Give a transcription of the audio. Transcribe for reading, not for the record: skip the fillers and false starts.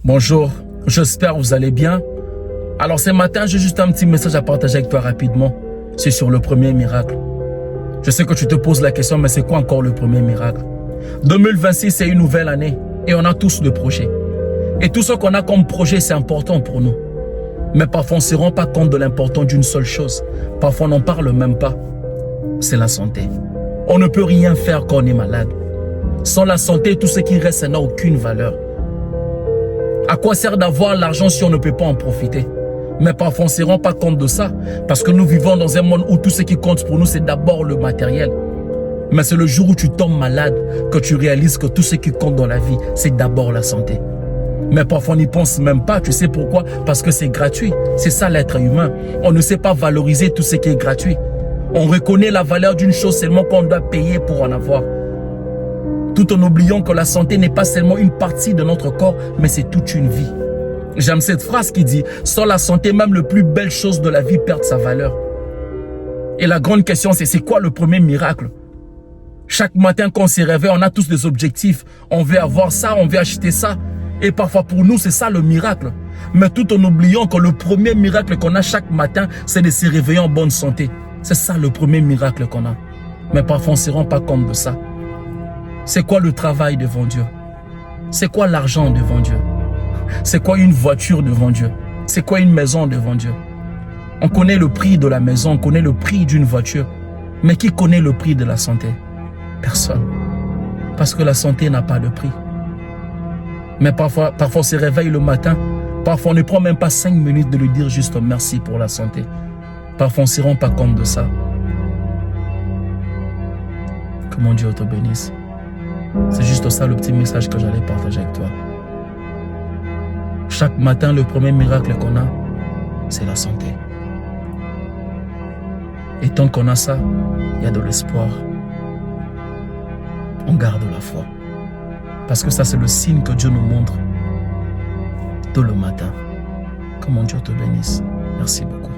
Bonjour, j'espère que vous allez bien. Alors ce matin, j'ai juste un petit message à partager avec toi rapidement. C'est sur le premier miracle. Je sais que tu te poses la question, mais c'est quoi encore le premier miracle? 2026, c'est une nouvelle année et on a tous des projets. Et tout ce qu'on a comme projet, c'est important pour nous. Mais parfois, on ne se rend pas compte de l'importance d'une seule chose. Parfois, on n'en parle même pas. C'est la santé. On ne peut rien faire quand on est malade. Sans la santé, tout ce qui reste, ça n'a aucune valeur. À quoi sert d'avoir l'argent si on ne peut pas en profiter? Mais parfois, on ne se rend pas compte de ça. Parce que nous vivons dans un monde où tout ce qui compte pour nous, c'est d'abord le matériel. Mais c'est le jour où tu tombes malade que tu réalises que tout ce qui compte dans la vie, c'est d'abord la santé. Mais parfois, on n'y pense même pas. Tu sais pourquoi? Parce que c'est gratuit. C'est ça l'être humain. On ne sait pas valoriser tout ce qui est gratuit. On reconnaît la valeur d'une chose seulement quand on doit payer pour en avoir. Tout en oubliant que la santé n'est pas seulement une partie de notre corps, mais c'est toute une vie. J'aime cette phrase qui dit « Sans la santé, même les plus belles choses de la vie perdent sa valeur ». Et la grande question, c'est quoi le premier miracle? Chaque matin, quand on se réveille, on a tous des objectifs. On veut avoir ça, on veut acheter ça. Et parfois, pour nous, c'est ça le miracle. Mais tout en oubliant que le premier miracle qu'on a chaque matin, c'est de se réveiller en bonne santé. C'est ça le premier miracle qu'on a. Mais parfois, on ne se rend pas compte de ça. C'est quoi le travail devant Dieu? C'est quoi l'argent devant Dieu? C'est quoi une voiture devant Dieu? C'est quoi une maison devant Dieu? On connaît le prix de la maison, on connaît le prix d'une voiture. Mais qui connaît le prix de la santé? Personne. Parce que la santé n'a pas de prix. Mais parfois on se réveille le matin. Parfois, on ne prend même pas 5 minutes de lui dire juste merci pour la santé. Parfois, on ne se rend pas compte de ça. Que mon Dieu te bénisse. C'est juste ça le petit message que j'allais partager avec toi. Chaque matin, le premier miracle qu'on a, c'est la santé. Et tant qu'on a ça, il y a de l'espoir. On garde la foi. Parce que ça, c'est le signe que Dieu nous montre tôt le matin. Que mon Dieu te bénisse. Merci beaucoup.